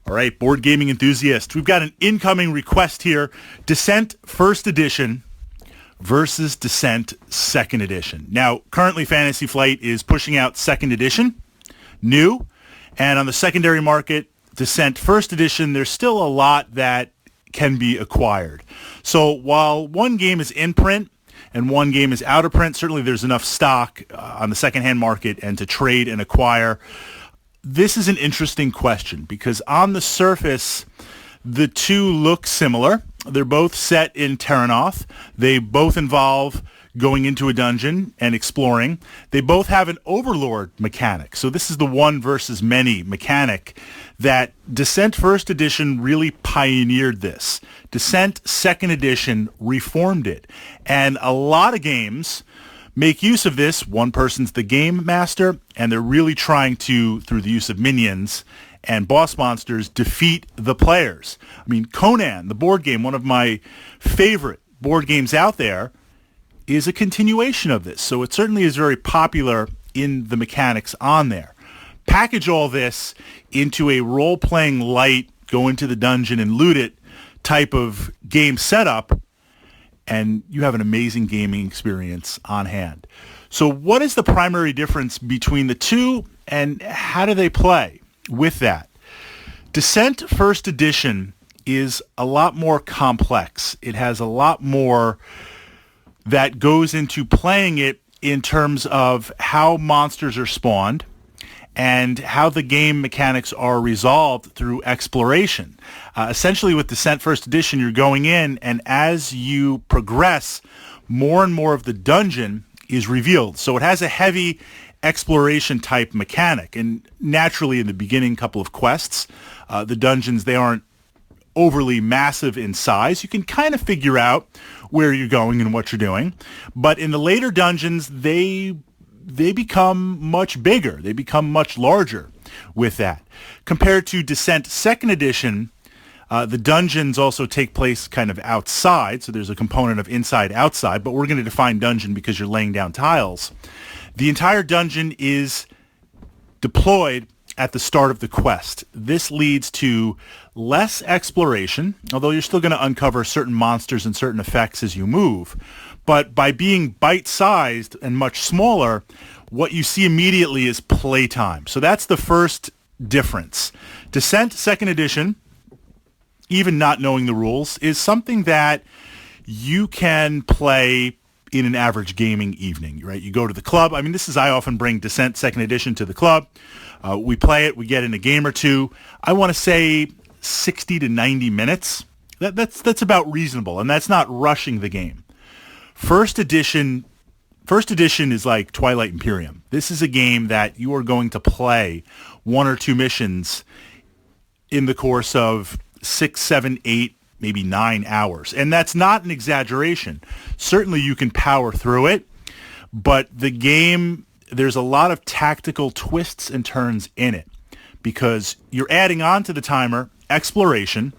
All right, board gaming enthusiasts, we've got an incoming request here. Descent First Edition versus Descent Second Edition. Now, currently Fantasy Flight is pushing out Second Edition, new, and on the secondary market, Descent First Edition, there's still a lot that can be acquired. So while one game is in print and one game is out of print, certainly there's enough stock on the secondhand market and to trade and acquire. This is an interesting question because on the surface, the two look similar. They're both set in Terranoth. They both involve going into a dungeon and exploring. They both have an overlord mechanic. So this is the one versus many mechanic that Descent First Edition really pioneered this. Descent Second Edition reformed it. And a lot of games make use of this. One person's the game master, and they're really trying to, through the use of minions and boss monsters, defeat the players. I mean, Conan, the board game, one of my favorite board games out there, is a continuation of this. So it certainly is very popular in the mechanics on there. Package all this into a role-playing light, go into the dungeon and loot it type of game setup, and you have an amazing gaming experience on hand. So what is the primary difference between the two, and how do they play with that? Descent First Edition is a lot more complex. It has a lot more that goes into playing it in terms of how monsters are spawned and how the game mechanics are resolved through exploration. Essentially with Descent First Edition, you're going in, and as you progress, more and more of the dungeon is revealed. So it has a heavy exploration type mechanic. And naturally in the beginning couple of quests, the dungeons, they aren't overly massive in size. You can kind of figure out where you're going and what you're doing. But in the later dungeons, they become much bigger. They become much larger with that. Compared to Descent Second Edition, the dungeons also take place kind of outside, so there's a component of inside-outside, but we're going to define dungeon because you're laying down tiles. The entire dungeon is deployed at the start of the quest. This leads to less exploration, although you're still going to uncover certain monsters and certain effects as you move. But by being bite-sized and much smaller, what you see immediately is playtime. So that's the first difference. Descent Second Edition, even not knowing the rules, is something that you can play in an average gaming evening, right? You go to the club. I mean, I often bring Descent Second Edition to the club. We play it. We get in a game or two. I want to say 60 to 90 minutes. That's about reasonable, and that's not rushing the game. First edition is like Twilight Imperium. This is a game that you are going to play one or two missions in the course of 6, 7, 8, maybe 9 hours. And that's not an exaggeration. Certainly you can power through it, but the game, there's a lot of tactical twists and turns in it because you're adding on to the timer exploration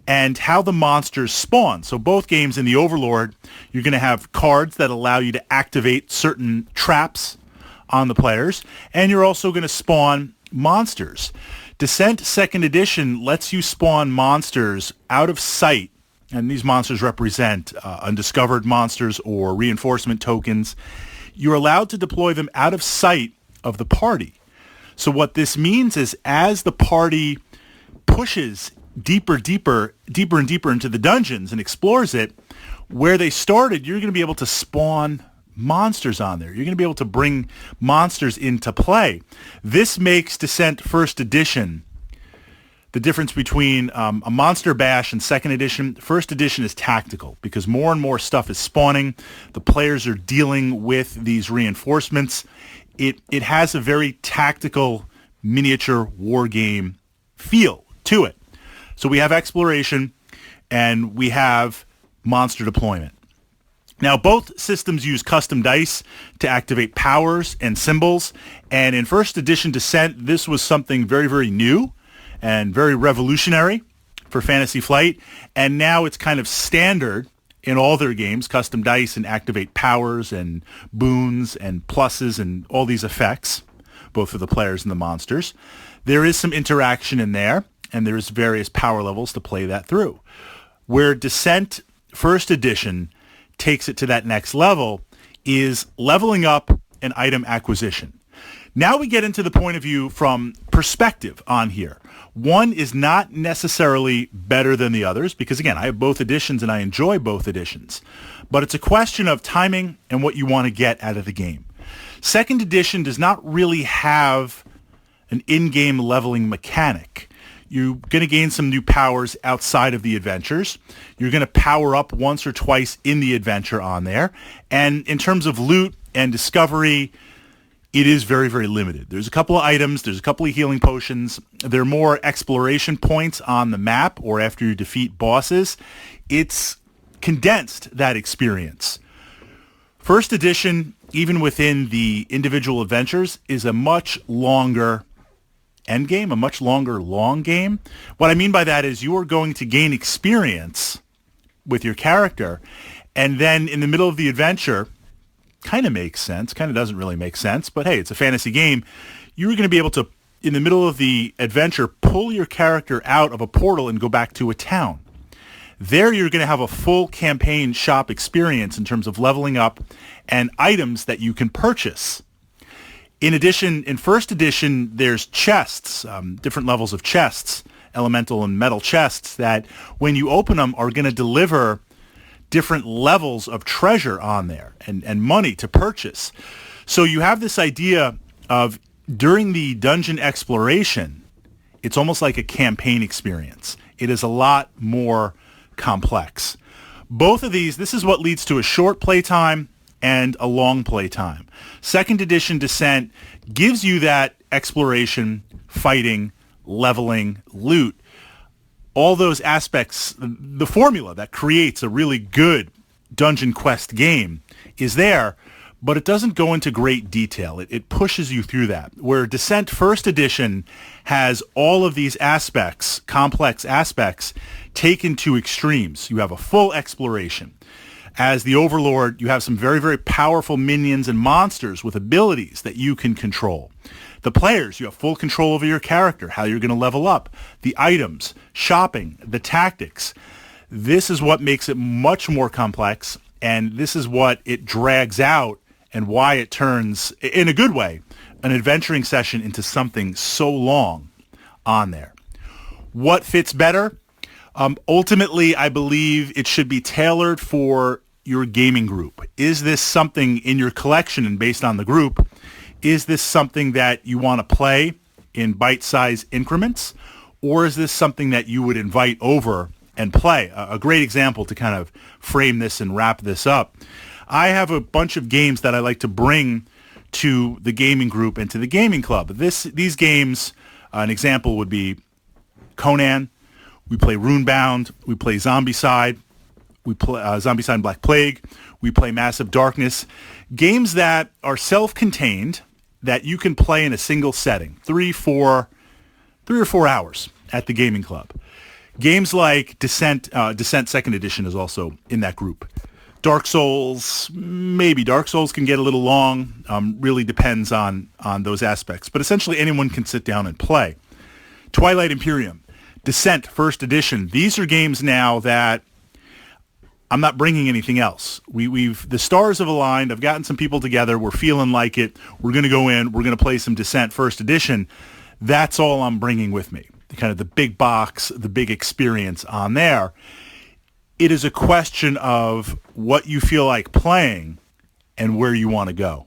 and how the monsters spawn. So both games in the Overlord, you're going to have cards that allow you to activate certain traps on the players, and you're also going to spawn monsters. Descent Second Edition lets you spawn monsters out of sight, and these monsters represent undiscovered monsters or reinforcement tokens. You're allowed to deploy them out of sight of the party. So what this means is as the party pushes deeper and deeper into the dungeons and explores it, where they started, you're going to be able to spawn monsters on there. You're going to be able to bring monsters into play. This makes Descent First Edition the difference between a Monster Bash and Second Edition. First Edition is tactical because more and more stuff is spawning. The players are dealing with these reinforcements. It has a very tactical miniature war game feel to it. So we have exploration and we have monster deployment. Now, both systems use custom dice to activate powers and symbols. And in First Edition Descent, this was something very, very new and very revolutionary for Fantasy Flight. And now it's kind of standard in all their games, custom dice and activate powers and boons and pluses and all these effects, both for the players and the monsters. There is some interaction in there. and there's various power levels to play that through. Where Descent First Edition takes it to that next level is leveling up and item acquisition. Now we get into the point of view from perspective on here. One is not necessarily better than the others because, again, I have both editions and I enjoy both editions. But it's a question of timing and what you want to get out of the game. Second edition does not really have an in-game leveling mechanic. You're going to gain some new powers outside of the adventures. You're going to power up once or twice in the adventure on there. And in terms of loot and discovery, it is very, very limited. There's a couple of items. There's a couple of healing potions. There are more exploration points on the map or after you defeat bosses. It's condensed that experience. First edition, even within the individual adventures, is a much longer end game, a much longer long game. What I mean by that is you are going to gain experience with your character, and then in the middle of the adventure, kind of makes sense, kind of doesn't really make sense, but hey, it's a fantasy game. You're going to be able to, in the middle of the adventure, pull your character out of a portal and go back to a town. There you're going to have a full campaign shop experience in terms of leveling up and items that you can purchase. In addition, in first edition, there's chests, different levels of chests, elemental and metal chests that when you open them are going to deliver different levels of treasure on there and money to purchase. So you have this idea of during the dungeon exploration, it's almost like a campaign experience. It is a lot more complex. Both of these, this is what leads to a short playtime and a long playtime. Second edition Descent gives you that exploration, fighting, leveling, loot, all those aspects. The formula that creates a really good Dungeon Quest game is there, but it doesn't go into great detail. It pushes you through that. Where Descent First Edition has all of these aspects, complex aspects, taken to extremes. You have a full exploration. As the Overlord, you have some very, very powerful minions and monsters with abilities that you can control. The players, you have full control over your character, how you're going to level up, the items, shopping, the tactics. This is what makes it much more complex, and this is what it drags out and why it turns, in a good way, an adventuring session into something so long on there. What fits better? Ultimately, I believe it should be tailored for your gaming group. Is this something in your collection and based on the group? Is this something that you want to play in bite-sized increments? Or is this something that you would invite over and play? A great example to kind of frame this and wrap this up. I have a bunch of games that I like to bring to the gaming group and to the gaming club. These games, an example would be Conan. We play Runebound. We play Zombicide. We play Zombicide and Black Plague. We play Massive Darkness. Games that are self-contained that you can play in a single setting, 3 or 4 hours at the gaming club. Games like Descent Second Edition is also in that group. Dark Souls, maybe Dark Souls can get a little long. Really depends on those aspects. But essentially anyone can sit down and play. Twilight Imperium. Descent First Edition. These are games now that I'm not bringing anything else. The stars have aligned. I've gotten some people together. We're feeling like it. We're going to go in. We're going to play some Descent First Edition. That's all I'm bringing with me. Kind of the big box, the big experience on there. It is a question of what you feel like playing and where you want to go.